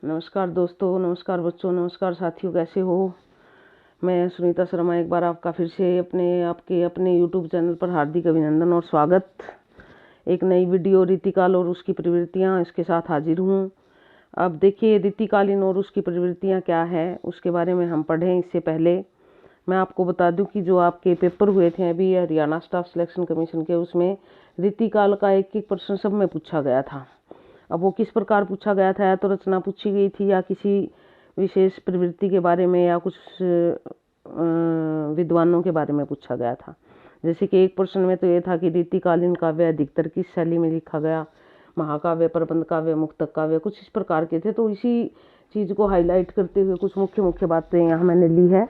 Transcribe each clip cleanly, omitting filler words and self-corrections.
नमस्कार दोस्तों, नमस्कार बच्चों, नमस्कार साथियों, कैसे हो। मैं सुनीता शर्मा एक बार आपका फिर से अपने YouTube चैनल पर हार्दिक अभिनंदन और स्वागत। एक नई वीडियो रीतिकाल और उसकी प्रवृत्तियां इसके साथ हाजिर हूँ। अब देखिए, रीतिकालीन और उसकी प्रवृत्तियां क्या है उसके बारे में हम पढ़ें। इससे पहले मैं आपको बता दूं कि जो आपके पेपर हुए थे अभी हरियाणा स्टाफ सिलेक्शन कमीशन के, उसमें रीतिकाल का एक प्रश्न सब में पूछा गया था। अब वो किस प्रकार पूछा गया था, या तो रचना पूछी गई थी या किसी विशेष प्रवृत्ति के बारे में या कुछ विद्वानों के बारे में पूछा गया था। जैसे कि एक प्रश्न में तो ये था कि रीतिकालीन काव्य अधिकतर किस शैली में लिखा गया, महाकाव्य, प्रबंध काव्य, मुक्तक काव्य, कुछ इस प्रकार के थे। तो इसी चीज़ को हाईलाइट करते हुए कुछ मुख्य मुख्य बातें यहाँ मैंने ली है।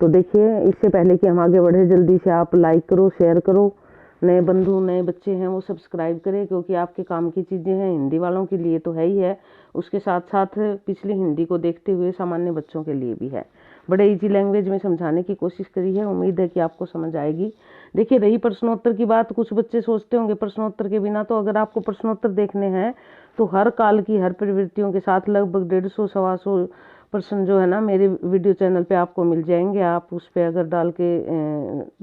तो देखिए, इससे पहले कि हम आगे बढ़े, जल्दी से आप लाइक करो, शेयर करो, नए बंधु नए बच्चे हैं वो सब्सक्राइब करें, क्योंकि आपके काम की चीज़ें हैं। हिंदी वालों के लिए तो है ही है, उसके साथ साथ पिछली हिंदी को देखते हुए सामान्य बच्चों के लिए भी है। बड़े इजी लैंग्वेज में समझाने की कोशिश करी है, उम्मीद है कि आपको समझ आएगी। देखिए, रही प्रश्नोत्तर की बात, कुछ बच्चे सोचते होंगे प्रश्नोत्तर के बिना, तो अगर आपको प्रश्नोत्तर देखने हैं तो हर काल की हर प्रवृत्तियों के साथ लगभग 150-125 प्रश्न जो है ना मेरे वीडियो चैनल पे आपको मिल जाएंगे। आप उस पर अगर डाल के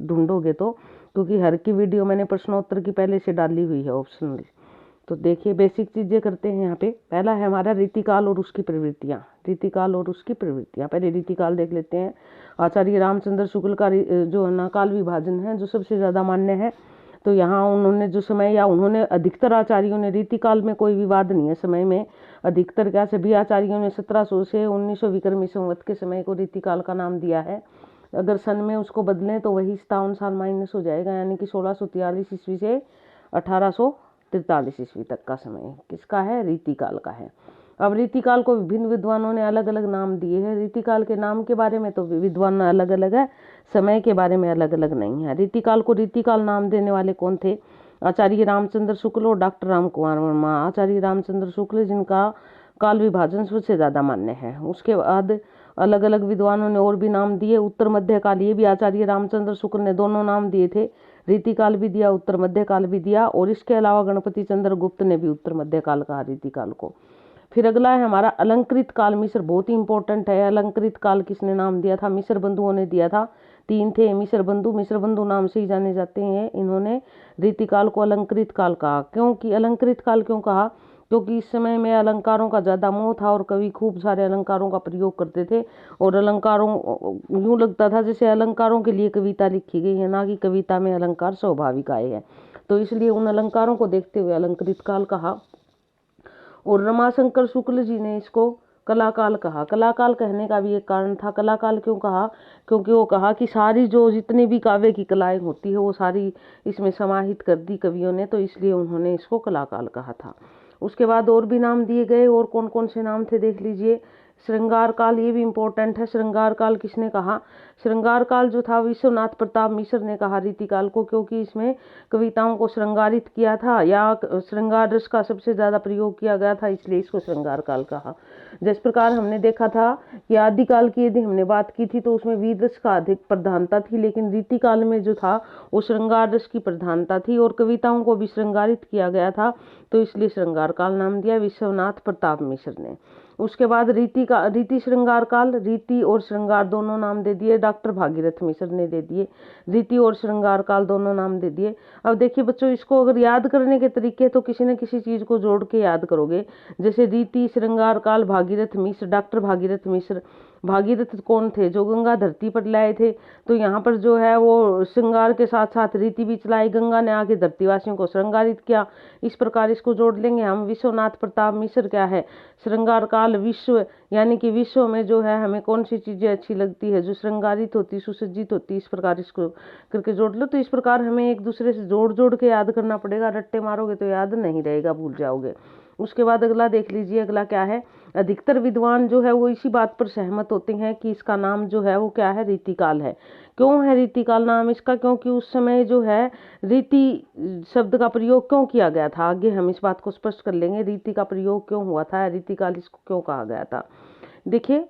ढूंढोगे तो, क्योंकि हर की वीडियो मैंने प्रश्नोत्तर की पहले से डाली हुई है ऑप्शनल। तो देखिए, बेसिक चीजें करते हैं यहाँ पे। पहला है हमारा रीतिकाल और उसकी प्रवृत्तियां। रीतिकाल और उसकी प्रवृत्तियां, पहले रीतिकाल देख लेते हैं। आचार्य रामचंद्र शुक्ल का जो है ना काल विभाजन है, जो सबसे ज्यादा मान्य है। तो यहाँ उन्होंने जो समय, या उन्होंने अधिकतर आचार्यों ने, रीतिकाल में कोई विवाद नहीं है समय में, अधिकतर क्या सभी आचार्यों ने 1700 से 1900 विक्रमी संवत के समय को रीतिकाल का नाम दिया है। अगर सन में उसको बदलें तो वही 57 साल माइनस हो जाएगा, यानी कि 1643 ईस्वी से 1843 ईस्वी तक का समय किसका है, रीतिकाल का है। अब रीतिकाल को विभिन्न विद्वानों ने अलग अलग नाम दिए हैं। रीतिकाल के नाम के बारे में तो विद्वान अलग अलग है, समय के बारे में अलग अलग नहीं है। रीतिकाल को रीतिकाल नाम देने वाले कौन थे? आचार्य रामचंद्र शुक्ल और डॉक्टर राम कुमार वर्मा। आचार्य रामचंद्र शुक्ल जिनका काल विभाजन सबसे ज्यादा मान्य है। उसके बाद अलग अलग विद्वानों ने और भी नाम दिए। उत्तर मध्य काल, ये भी आचार्य रामचंद्र शुक्ल ने दोनों नाम दिए थे, रीतिकाल भी दिया, उत्तर मध्य काल भी दिया। और इसके अलावा गणपति चंद्र गुप्त ने भी उत्तर मध्य काल कहा रीतिकाल को। फिर अगला है हमारा अलंकृत काल मिश्र, बहुत ही इंपॉर्टेंट है। अलंकृत काल किसने नाम दिया था? मिश्र बंधुओं ने दिया था। 3 थे मिश्र बंधु नाम से ही जाने जाते हैं। इन्होंने रीतिकाल को अलंकृत काल कहा। क्योंकि अलंकृत काल क्यों कहा? क्योंकि इस समय में अलंकारों का ज्यादा मोह था और कवि खूब सारे अलंकारों का प्रयोग करते थे। और अलंकारों, यूं लगता था जैसे अलंकारों के लिए कविता लिखी गई है, ना कि कविता में अलंकार स्वाभाविक आए हैं। तो इसलिए उन अलंकारों को देखते हुए अलंकृत काल कहा। और रमाशंकर शुक्ल जी ने इसको कलाकाल कहा। कलाकाल कहने का भी एक कारण था। कलाकाल क्यों कहा? क्योंकि वो कहा कि सारी जो जितनी भी काव्य की कलाएं होती है वो सारी इसमें समाहित कर दी कवियों ने, तो इसलिए उन्होंने इसको कलाकाल कहा था। उसके बाद और भी नाम दिए गए, और कौन कौन से नाम थे देख लीजिए। श्रृंगार काल, ये भी इंपॉर्टेंट है। श्रृंगार काल किसने कहा? श्रृंगार काल जो था विश्वनाथ प्रताप मिश्र ने कहा रीतिकाल को, क्योंकि इसमें कविताओं को श्रृंगारित किया था, या श्रृंगार रस का सबसे ज्यादा प्रयोग किया गया था, इसलिए इसको श्रृंगार काल कहा। जिस प्रकार हमने देखा था कि आदिकाल की यदि हमने बात की थी तो उसमें वीर रस का अधिक प्रधानता थी, लेकिन रीतिकाल में जो था वो श्रृंगार रस की प्रधानता थी और कविताओं को भी श्रृंगारित किया गया था, तो इसलिए श्रृंगार काल नाम दिया विश्वनाथ प्रताप मिश्र ने। उसके बाद रीति श्रृंगार काल, रीति और श्रृंगार दोनों नाम दे दिए, डॉक्टर भागीरथ मिश्र ने दे दिए। रीति और श्रृंगार काल दोनों नाम दे दिए। अब देखिए बच्चों, इसको अगर याद करने के तरीके तो किसी न किसी चीज को जोड़ के याद करोगे। जैसे रीति श्रृंगार काल भागीरथ मिश्र, डॉक्टर भागीरथ मिश्र। भागीरथ कौन थे? जो गंगा धरती पर लाए थे। तो यहाँ पर जो है वो श्रृंगार के साथ साथ रीति भी चलाई, गंगा ने आके धरतीवासियों को श्रृंगारित किया। इस प्रकार इसको जोड़ लेंगे हम। विश्वनाथ प्रताप मिश्र क्या है? श्रृंगार काल विश्व, यानी कि विश्व में जो है हमें कौन सी चीजें अच्छी लगती है, जो श्रृंगारित होती, सुसज्जित होती, इस प्रकार इसको करके जोड़ लो। तो इस प्रकार हमें एक दूसरे से जोड़ जोड़ के याद करना पड़ेगा, रट्टे मारोगे तो याद नहीं रहेगा, भूल जाओगे। उसके बाद अगला देख लीजिए, अगला क्या है? अधिकतर विद्वान जो है वो इसी बात पर सहमत होते हैं कि इसका नाम जो है वो क्या है, रीतिकाल है। क्यों है रीतिकाल नाम इसका? क्योंकि उस समय जो है रीति शब्द का प्रयोग क्यों किया गया था, आगे हम इस बात को स्पष्ट कर लेंगे। रीति का प्रयोग क्यों हुआ था, रीतिकाल इसको क्यों कहा गया था। देखिए,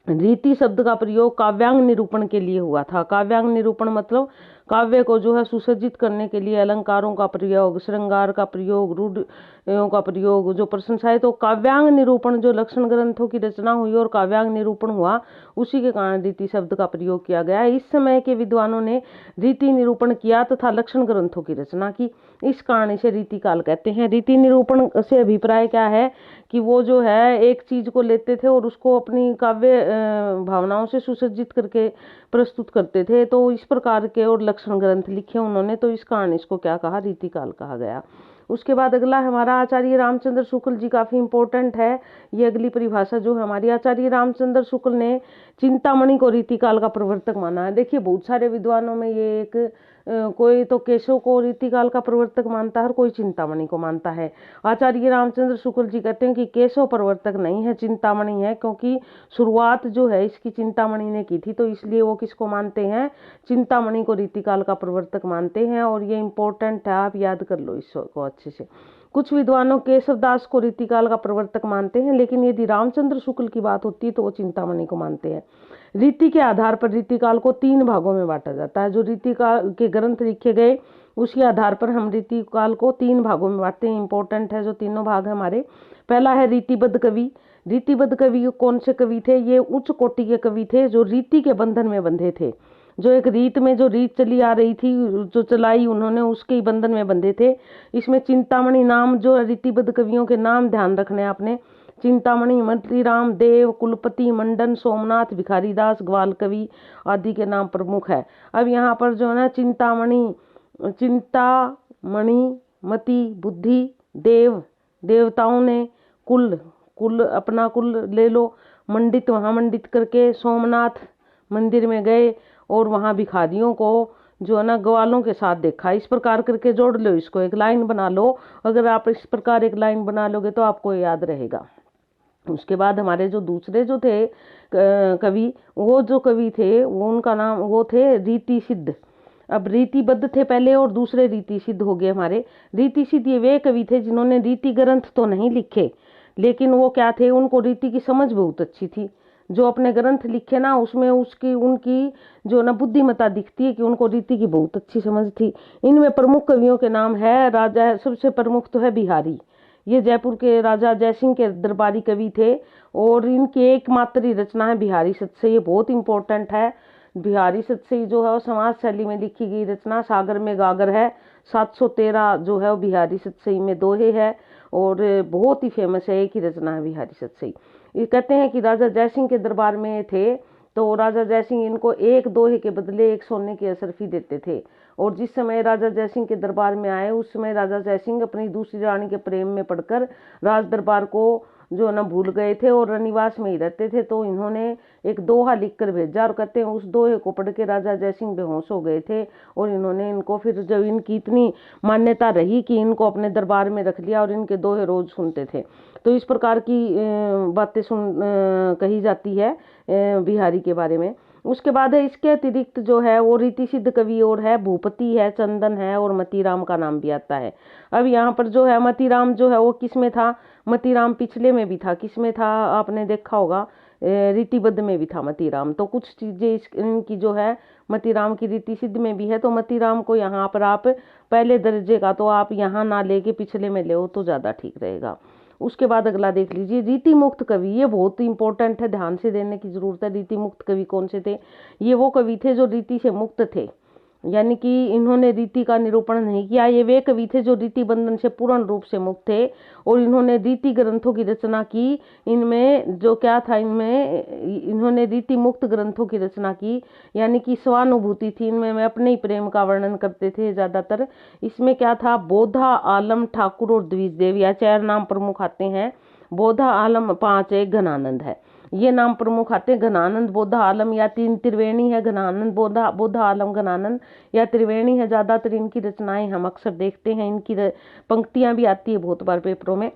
रीति शब्द का प्रयोग काव्यांग निरूपण के लिए हुआ था। काव्यांग निरूपण मतलब काव्य को जो है सुसज्जित करने के लिए अलंकारों का प्रयोग, श्रृंगार का प्रयोग, रूढ़ियों का प्रयोग, जो प्रशंसाएं। तो काव्यांग निरूपण जो लक्षण ग्रंथों की रचना हुई और काव्यांग निरूपण हुआ, उसी के कारण रीति शब्द का प्रयोग किया गया। इस समय के विद्वानों ने रीति निरूपण किया तथा लक्षण ग्रंथों की रचना की, इस कारण इसे रीति काल कहते हैं। रीति निरूपण से अभिप्राय क्या है कि वो जो है एक चीज को लेते थे और उसको अपनी काव्य भावनाओं से सुसज्जित करके प्रस्तुत करते थे। तो इस प्रकार के और लक्षण ग्रंथ लिखे उन्होंने, तो इस कारण इसको क्या कहा, रीति काल कहा गया। उसके बाद अगला हमारा आचार्य रामचंद्र शुक्ल जी, काफी इंपॉर्टेंट है ये अगली परिभाषा जो हमारी। आचार्य रामचंद्र शुक्ल ने चिंतामणि को रीति काल का प्रवर्तक माना है। देखिए बहुत सारे विद्वानों में ये एक कोई तो केशव को रीति काल का प्रवर्तक मानता है और कोई चिंतामणि को मानता है। आचार्य रामचंद्र शुक्ल जी कहते हैं कि केशव प्रवर्तक नहीं है, चिंतामणि है, क्योंकि शुरुआत जो है इसकी चिंतामणि ने की थी, तो इसलिए वो किसको मानते हैं, चिंतामणि को रीति काल का प्रवर्तक मानते हैं। और ये इंपॉर्टेंट है, आप याद कर लो इसको अच्छे से। कुछ विद्वानों केशवदास को रीति काल का प्रवर्तक मानते हैं, लेकिन यदि रामचंद्र शुक्ल की बात होती है तो वो चिंतामणि को मानते हैं। रीति के आधार पर रीति काल को 3 भागों में बांटा जाता है। जो रीति काल के ग्रंथ लिखे गए उसके आधार पर हम रीति काल को 3 भागों में बांटते हैं। इंपॉर्टेंट है जो तीनों भाग है हमारे। पहला है रीतिबद्ध कवि। रीतिबद्ध कवि कौन से कवि थे, ये उच्च कोटि के कवि थे जो रीति के बंधन में बंधे थे। जो एक रीत में जो रीत चली आ रही थी, जो चलाई उन्होंने, उसके ही बंधन में बंधे थे। इसमें चिंतामणि नाम जो रीतिबद्ध कवियों के नाम ध्यान रखने आपने, चिंतामणि, मतीराम, देव, कुलपति, मंडन, सोमनाथ, भिखारीदास, ग्वाल कवि आदि के नाम प्रमुख है। अब यहाँ पर जो है ना चिंतामणि, मति, बुद्धि, देव, देवताओं ने, कुल अपना कुल ले लो, मंडित वहाँ मंडित करके सोमनाथ मंदिर में गए और वहाँ भिखारियों को जो है ना ग्वालों के साथ देखा। इस प्रकार करके जोड़ लो, इसको एक लाइन बना लो। अगर आप इस प्रकार एक लाइन बना लोगे तो आपको याद रहेगा। उसके बाद हमारे जो दूसरे जो थे कवि, वो जो कवि थे वो उनका नाम वो थे रीति सिद्ध। अब रीतिबद्ध थे पहले और दूसरे रीति सिद्ध हो गए हमारे। रीति सिद्ध ये वे कवि थे जिन्होंने रीति ग्रंथ तो नहीं लिखे, लेकिन वो क्या थे, उनको रीति की समझ बहुत अच्छी थी। जो अपने ग्रंथ लिखे ना उसमें उनकी जो ना बुद्धिमत्ता दिखती है कि उनको रीति की बहुत अच्छी समझ थी। इनमें प्रमुख कवियों के नाम है, राजा सबसे प्रमुख तो है बिहारी। ये जयपुर के राजा जयसिंह के दरबारी कवि थे और इनकी एकमात्र ही रचना है बिहारी सतसई। ये बहुत इंपॉर्टेंट है। बिहारी सतसई जो है वो समाज शैली में लिखी गई रचना। सागर में गागर है, 713 जो है वो बिहारी सतसई में दोहे है और बहुत ही फेमस है, एक ही रचना है बिहारी सतसई। ये कहते हैं कि राजा जयसिंह के दरबार में थे तो राजा जयसिंह इनको एक दोहे के बदले एक सोने की असरफी देते थे। और जिस समय राजा जयसिंह के दरबार में आए उस समय राजा जयसिंह अपनी दूसरी रानी के प्रेम में पड़कर राज दरबार को जो ना भूल गए थे और रनिवास में ही रहते थे। तो इन्होंने एक दोहा लिखकर भेजा और कहते हैं उस दोहे को पढ़ के राजा जयसिंह बेहोश हो गए थे और इन्होंने इनको फिर जब इनकी इतनी मान्यता रही कि इनको अपने दरबार में रख लिया और इनके दोहे रोज सुनते थे। तो इस प्रकार की बातें कही जाती है बिहारी के बारे में। उसके बाद है इसके अतिरिक्त जो है वो रीति सिद्ध कवि और है, भूपति है, चंदन है और मतीराम का नाम भी आता है। अब यहाँ पर जो है मतीराम जो है वो किस में था, मतीराम पिछले में भी था, किस में था आपने देखा होगा, रीतिबद्ध में भी था मतीराम। तो कुछ चीजें इनकी जो है मतीराम की रीति सिद्ध में भी है। तो मतीराम को यहाँ पर आप पहले दर्जे का तो आप यहाँ ना लेके पिछले में ले तो ज्यादा ठीक रहेगा। उसके बाद अगला देख लीजिए रीति मुक्त कवि। ये बहुत इंपॉर्टेंट है, ध्यान से देने की जरूरत है। रीति मुक्त कवि कौन से थे, ये वो कवि थे जो रीति से मुक्त थे, यानी कि इन्होंने रीति का निरूपण नहीं किया। ये वे कवि थे जो रीति बंधन से पूर्ण रूप से मुक्त थे और इन्होंने रीति ग्रंथों की रचना की। इनमें जो क्या था, इन्होंने रीति मुक्त ग्रंथों की रचना की, यानी कि स्वानुभूति थी इनमें, मैं अपने ही प्रेम का वर्णन करते थे ज्यादातर। इसमें क्या था, बोधा, आलम, ठाकुर और द्विजदेव, या 4 नाम प्रमुख आते हैं। बोधा, आलम 5 एक घनानंद है, ये नाम प्रमुख आते हैं। घनानंद, बोधा, आलम या 3 त्रिवेणी है, घनानंद, बोधा, आलम, घनानंद या त्रिवेणी है। ज्यादातर इनकी रचनाएं हम अक्सर देखते हैं, इनकी पंक्तियां भी आती है बहुत बार पेपरों में।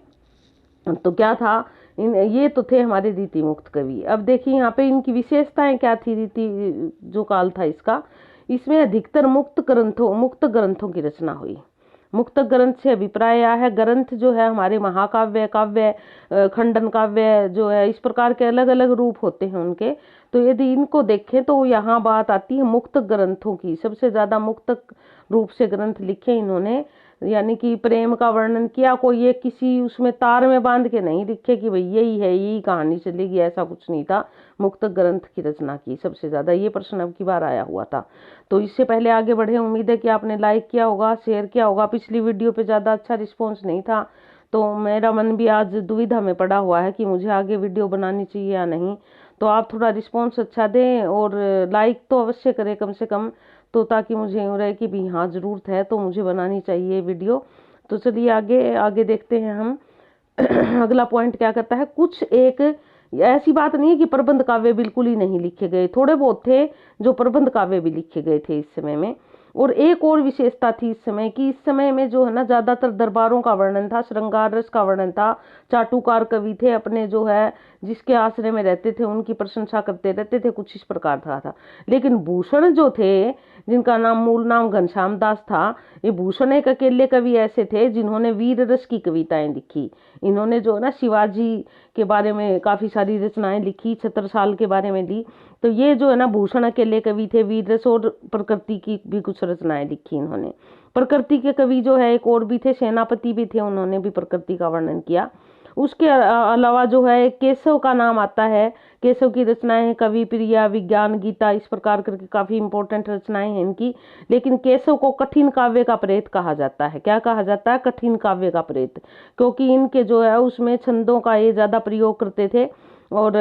तो क्या था, ये तो थे हमारे रीति मुक्त कवि। अब देखिए यहाँ पे इनकी विशेषताएं क्या थी। रीति जो काल था इसका, इसमें अधिकतर मुक्त ग्रंथों की रचना हुई। मुक्तक ग्रंथ से अभिप्राय यह है, ग्रंथ जो है हमारे महाकाव्य, काव्य, खंडन काव्य जो है, इस प्रकार के अलग अलग रूप होते हैं उनके। तो यदि इनको देखें तो यहाँ बात आती है मुक्तक ग्रंथों की। सबसे ज्यादा मुक्तक रूप से ग्रंथ लिखे इन्होंने, यानी कि प्रेम का वर्णन किया। कोई ये किसी उसमें तार में बांध के नहीं लिखे कि भाई यही है, यही कहानी चलेगी, ऐसा कुछ नहीं था। मुक्तक ग्रंथ की रचना की सबसे ज्यादा, ये प्रश्न अब की बार आया हुआ था। तो इससे पहले आगे बढ़े, उम्मीद है कि आपने लाइक किया होगा, शेयर किया होगा। पिछली वीडियो पे ज्यादा अच्छा रिस्पॉन्स नहीं था, तो मेरा मन भी आज दुविधा में पड़ा हुआ है कि मुझे आगे वीडियो बनानी चाहिए या नहीं। तो आप थोड़ा रिस्पॉन्स अच्छा दें और लाइक तो अवश्य करें कम से कम, तो ताकि मुझे यूँ रहे कि भी हाँ ज़रूरत है तो मुझे बनानी चाहिए वीडियो। तो चलिए आगे आगे देखते हैं हम। अगला पॉइंट क्या कहता है, कुछ एक ऐसी बात नहीं है कि प्रबंध काव्य बिल्कुल ही नहीं लिखे गए, थोड़े बहुत थे जो प्रबंध काव्य भी लिखे गए थे इस समय में। और एक और विशेषता थी इस समय की, इस समय में जो है ना ज्यादातर दरबारों का वर्णन था, श्रृंगार रस का वर्णन था। चाटुकार कवि थे, अपने जो है जिसके आश्रय में रहते थे उनकी प्रशंसा करते रहते थे, कुछ इस प्रकार था। लेकिन भूषण जो थे, जिनका नाम मूल नाम घनश्याम दास था, ये भूषण एक अकेले कवि ऐसे थे जिन्होंने वीर रस की कविताएं लिखी। इन्होंने जो है ना शिवाजी के बारे में काफी सारी रचनाएं लिखी, छत्रसाल के बारे में ली। तो ये जो है ना भूषण अकेले कवि थे, वीर रस और प्रकृति की भी कुछ रचनाएं लिखी इन्होंने। प्रकृति के कवि जो है एक और भी थे, सेनापति भी थे, उन्होंने भी प्रकृति का वर्णन किया। उसके अलावा जो है केशव का नाम आता है, केशव की रचनाएं हैं कवि प्रिया, विज्ञान गीता, इस प्रकार करके काफी इंपॉर्टेंट रचनाएं हैं इनकी। लेकिन केशव को कठिन काव्य का प्रेत कहा जाता है। क्या कहा जाता है? कठिन काव्य का प्रेत, क्योंकि इनके जो है उसमें छंदों का ये ज्यादा प्रयोग करते थे और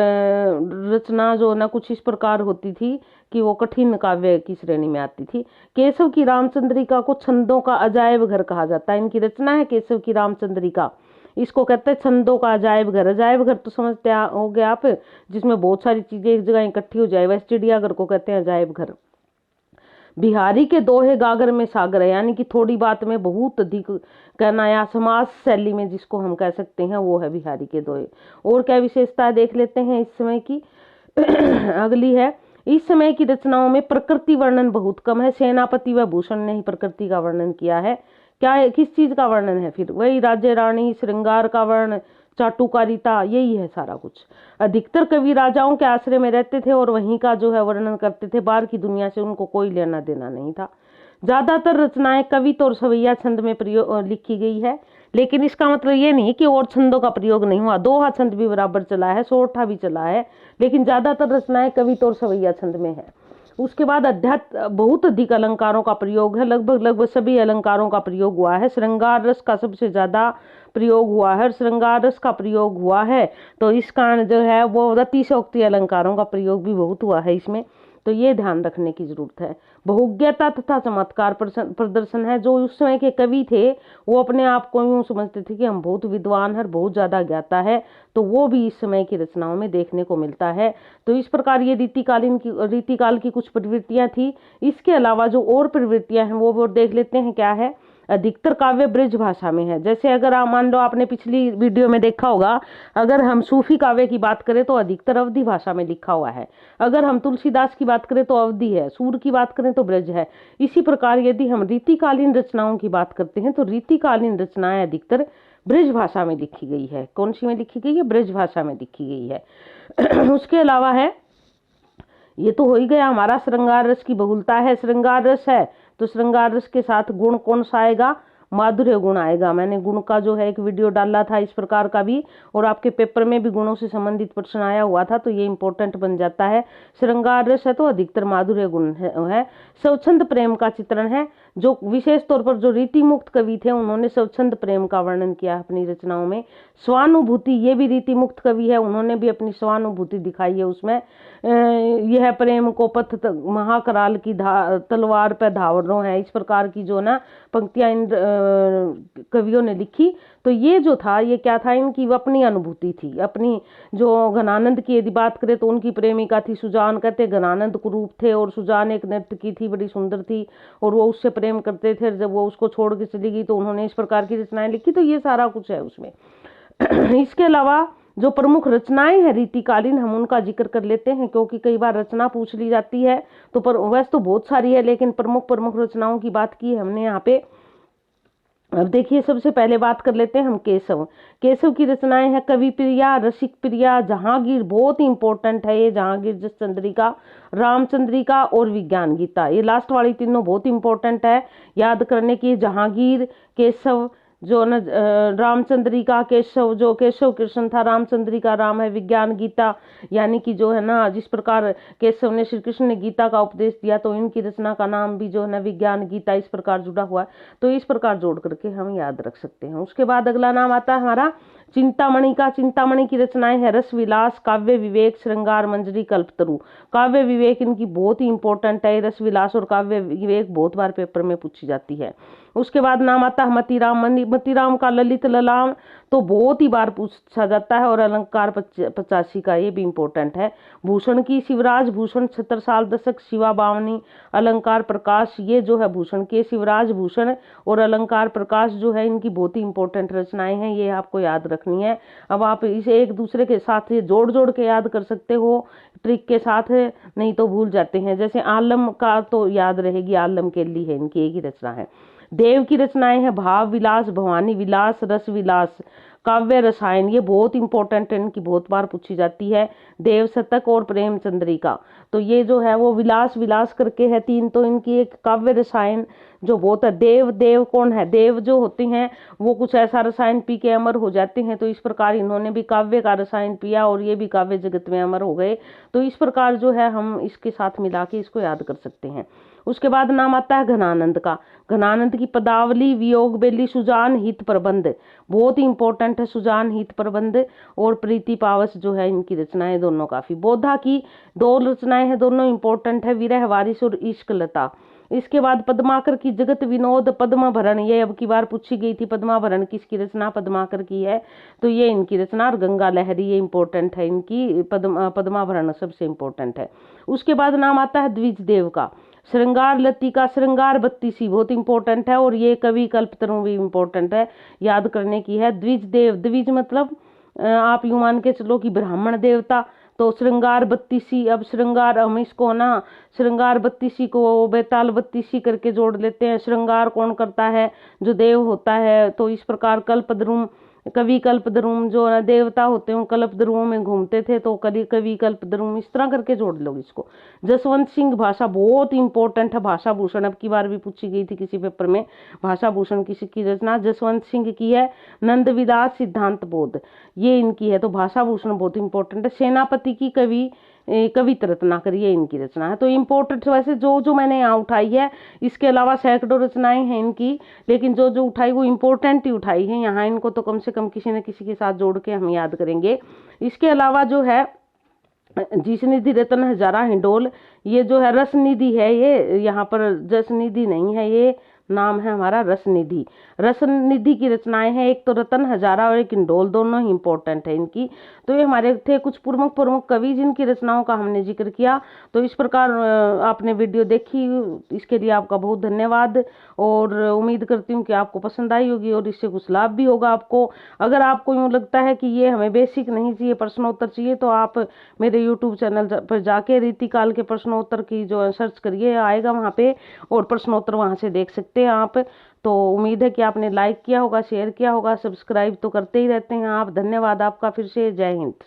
रचना जो ना कुछ इस प्रकार होती थी कि वो कठिन काव्य की श्रेणी में आती थी। केशव की रामचंद्रिका को छंदों का अजायब घर कहा जाता है। इनकी रचना है केशव की रामचंद्रिका, इसको कहते हैं छंदों का अजायब घर। अजायब घर तो समझते हो गए आप, जिसमें बहुत सारी चीजें एक जगह इकट्ठी हो जाए, वैसे चिड़ियाघर को कहते हैं अजायब घर। बिहारी के दोहे गागर में सागर है, यानी कि थोड़ी बात में बहुत अधिक कहना, या समास शैली में जिसको हम कह सकते हैं, वो है बिहारी के दोहे। और क्या विशेषता देख लेते हैं इस समय की। अगली है, इस समय की रचनाओं में प्रकृति वर्णन बहुत कम है। सेनापति व भूषण ने ही प्रकृति का वर्णन किया है। क्या है, किस चीज का वर्णन है? फिर वही राज्य रानी, श्रृंगार का वर्ण, चाटुकारिता, यही है सारा कुछ। अधिकतर कवि राजाओं के आश्रय में रहते थे और वहीं का जो है वर्णन करते थे, बाहर की दुनिया से उनको कोई लेना देना नहीं था। ज्यादातर रचनाएं कवित और सवैया छंद में प्रयोग लिखी गई है, लेकिन इसका मतलब ये नहीं कि और छंदों का प्रयोग नहीं हुआ। दोहा छंद भी बराबर चला है, सोरठा भी चला है, लेकिन ज्यादातर रचनाएं कवित और सवैया छंद में है। उसके बाद अध्यात्म, बहुत अधिक अलंकारों का प्रयोग है, लगभग सभी अलंकारों का प्रयोग हुआ है। श्रृंगार रस का सबसे ज्यादा प्रयोग हुआ है। श्रृंगार रस का प्रयोग हुआ है तो इस कारण जो है वो अतिशयोक्ति अलंकारों का प्रयोग भी बहुत हुआ है इसमें, तो ये ध्यान रखने की जरूरत है। बहुज्ञता तथा चमत्कार प्रदर्शन है। जो उस समय के कवि थे वो अपने आप को यूं समझते थे कि हम बहुत विद्वान है, बहुत ज्यादा ज्ञाता है, तो वो भी इस समय की रचनाओं में देखने को मिलता है। तो इस प्रकार ये रीतिकाल की कुछ प्रवृत्तियां थी। इसके अलावा जो और प्रवृत्तियां हैं वो देख लेते हैं। क्या है? अधिकतर काव्य ब्रज भाषा में है। जैसे अगर आप मान लो, आपने पिछली वीडियो में देखा होगा, अगर हम सूफी काव्य की बात करें तो अधिकतर अवधी भाषा में लिखा हुआ है। अगर हम तुलसीदास की बात करें तो अवधी है, सूर की बात करें तो ब्रज है। इसी प्रकार यदि हम रीतिकालीन रचनाओं की बात करते हैं तो रीतिकालीन रचनाएं अधिकतर ब्रज भाषा में लिखी गई है। कौन सी में लिखी गई है? ब्रज भाषा में लिखी गई है। उसके अलावा है, ये तो हो ही गया हमारा श्रृंगार रस की बहुलता है। श्रृंगार रस है तो श्रृंगार रस के साथ गुण कौन सा आएगा? माधुर्य गुण आएगा। मैंने गुण का जो है एक वीडियो डाला था इस प्रकार का भी, और आपके पेपर में भी गुणों से संबंधित प्रश्न आया हुआ था, तो ये इंपॉर्टेंट बन जाता है। श्रृंगार रस है तो अधिकतर माधुर्य गुण है। स्वच्छंद प्रेम का चित्रण है। जो विशेष तौर पर जो रीति मुक्त कवि थे उन्होंने स्वच्छंद प्रेम का वर्णन किया अपनी रचनाओं में। स्वानुभूति, ये भी रीति मुक्त कवि है, उन्होंने भी अपनी स्वानुभूति दिखाई है उसमें। यह प्रेम को पथ महाकराल की तलवार पे धावरो है, इस प्रकार की जो ना पंक्तियां इन कवियों ने लिखी। तो ये जो था, ये क्या था? इनकी अपनी अनुभूति थी, अपनी। जो घनानंद की यदि बात करें तो उनकी प्रेमिका थी सुजान, कहते घनानंद कुरूप थे और सुजान एक नर्तकी थी, बड़ी सुंदर थी, और वो उससे प्रेम करते थे। जब वो उसको छोड़ के चली गई तो उन्होंने इस प्रकार की रचनाएं लिखी। तो ये सारा कुछ है उसमें। इसके अलावा जो प्रमुख रचनाएं हैं रीतिकालीन, हम उनका जिक्र कर लेते हैं, क्योंकि कई बार रचना पूछ ली जाती है। तो वैसे तो बहुत सारी है, लेकिन प्रमुख रचनाओं की बात की है हमने यहाँ पे। अब देखिए सबसे पहले बात कर लेते हैं हम केशव। केशव की रचनाएं हैं कवि प्रिया, रसिक प्रिया, जहांगीर, बहुत ही इंपॉर्टेंट है ये, जहांगीर, जस चंद्रिका, रामचंद्रिका और विज्ञान गीता। ये लास्ट वाली तीनों बहुत इंपॉर्टेंट है याद करने की। जहांगीर, केशव जो न रामचंद्रिका, केशव जो केशव कृष्ण था, रामचंद्रिका राम है, विज्ञान गीता यानी कि जो है ना जिस प्रकार केशव ने श्री कृष्ण ने गीता का उपदेश दिया तो इनकी रचना का नाम भी जो है ना विज्ञान गीता इस प्रकार जुड़ा हुआ है। तो इस प्रकार जोड़ करके हम याद रख सकते हैं। उसके बाद अगला नाम आता है हमारा चिंतामणि का। चिंतामणि की रचनाएं है रस विलास, काव्य विवेक, श्रृंगार मंजरी, कल्पतरु। काव्य विवेक इनकी बहुत ही इंपॉर्टेंट है। रस विलास और काव्य विवेक बहुत बार पेपर में पूछी जाती है। उसके बाद नाम आता है मतीराम। मतीराम का ललित ललाम तो बहुत ही बार पूछा जाता है। और अलंकार 85 का ये भी इंपॉर्टेंट है। भूषण की शिवराज भूषण, छत्रसाल दशक, शिवा बावनी, अलंकार प्रकाश, ये जो है भूषण के शिवराज भूषण और अलंकार प्रकाश जो है इनकी बहुत ही इंपॉर्टेंट रचनाएं हैं, ये आपको याद रखनी है। अब आप इसे एक दूसरे के साथ जोड़ जोड़ के याद कर सकते हो ट्रिक के साथ, नहीं तो भूल जाते हैं। जैसे आलम का तो याद रहेगी, आलम केली है इनकी एक ही रचना है। देव की रचनाएं हैं भाव विलास, भवानी विलास, रस विलास, काव्य रसायन, ये बहुत इंपॉर्टेंट है, इनकी बहुत बार पूछी जाती है। देव शतक और प्रेम चंद्रिका, तो ये जो है वो विलास विलास करके है तीन, तो इनकी एक काव्य रसायन जो बहुत है। देव, देव कौन है? देव जो होते हैं वो कुछ ऐसा रसायन पी के अमर हो जाते हैं, तो इस प्रकार इन्होंने भी काव्य का रसायन पिया और ये भी काव्य जगत में अमर हो गए। तो इस प्रकार जो है हम इसके साथ मिला के इसको याद कर सकते हैं। उसके बाद नाम आता है घनानंद का। घनानंद की पदावली, वियोग बेली, सुजान हित प्रबंध, बहुत ही इंपॉर्टेंट है सुजान हित प्रबंध और प्रीति पावस जो है इनकी रचनाएं दोनों काफी। बोधा की 2 रचनाएं हैं, दोनों इंपॉर्टेंट है, विरह वारिस और इश्क लता। इसके बाद पद्माकर की जगत विनोद, पद्मभरण, ये अब की बार पूछी गई थी, पद्माभरण किसकी रचना? पद्माकर की है, तो ये इनकी रचना। और गंगा लहरी ये इंपॉर्टेंट है इनकी, पद्माभरण सबसे इंपॉर्टेंट है। उसके बाद नाम आता है द्विज देव का। श्रृंगार लतिका, श्रृंगार बत्तीसी बहुत इंपॉर्टेंट है और ये कवि कल्पतरु भी इंपॉर्टेंट है, याद करने की है। द्विज देव, द्विज मतलब आप यूं मान के चलो कि ब्राह्मण देवता, तो श्रृंगार बत्तीसी, अब श्रृंगार हम इसको ना श्रृंगार बत्तीसी को बेताल बत्तीसी करके जोड़ लेते हैं। श्रृंगार कौन करता है? जो देव होता है। तो इस प्रकार कल्पद्रुम, कवि कल्पद्रुम जो देवता होते हैं कल्पद्रुमों में घूमते थे, तो कवि कल्पद्रुम, इस तरह करके जोड़ लो इसको। जसवंत सिंह भाषा बहुत इंपॉर्टेंट है, भाषा भूषण अब की बार भी पूछी गई थी किसी पेपर में। भाषा भूषण किसकी रचना? जसवंत सिंह की है। नंद विलास, सिद्धांत बोध, ये इनकी है, तो भाषा भूषण बहुत इंपॉर्टेंट है। सेनापति की कवि कवित रत्नाकर, ये इनकी रचना है। तो इम्पोर्टेंट वैसे जो जो मैंने यहाँ उठाई है, इसके अलावा सैकड़ों रचनाएं हैं इनकी, लेकिन जो जो उठाई वो इम्पोर्टेंट ही उठाई है यहाँ। इनको तो कम से कम किसी न किसी के साथ जोड़ के हम याद करेंगे। इसके अलावा जो है जिस निधि रतन हजारा हिंडोल, ये जो है रस निधि है, ये यहाँ पर जस निधि नहीं है, ये नाम है हमारा रस निधि। रस निधि की रचनाएं हैं, एक तो रतन हजारा और एक इंडोल, दोनों ही इंपॉर्टेंट है इनकी। तो ये हमारे थे कुछ प्रमुख प्रमुख कवि जिनकी रचनाओं का हमने जिक्र किया। तो इस प्रकार आपने वीडियो देखी, इसके लिए आपका बहुत धन्यवाद और उम्मीद करती हूँ कि आपको पसंद आई होगी और इससे कुछ लाभ भी होगा आपको। अगर आपको यूँ लगता है कि ये हमें बेसिक नहीं चाहिए, प्रश्नोत्तर चाहिए, तो आप मेरे यूट्यूब चैनल पर जाके रीतिकाल के प्रश्नोत्तर की जो सर्च करिए आएगा वहाँ पे, और प्रश्नोत्तर वहाँ से देख सकते हैं आप। तो उम्मीद है कि आपने लाइक किया होगा, शेयर किया होगा, सब्सक्राइब तो करते ही रहते हैं आप। धन्यवाद आपका फिर से, जय हिंद।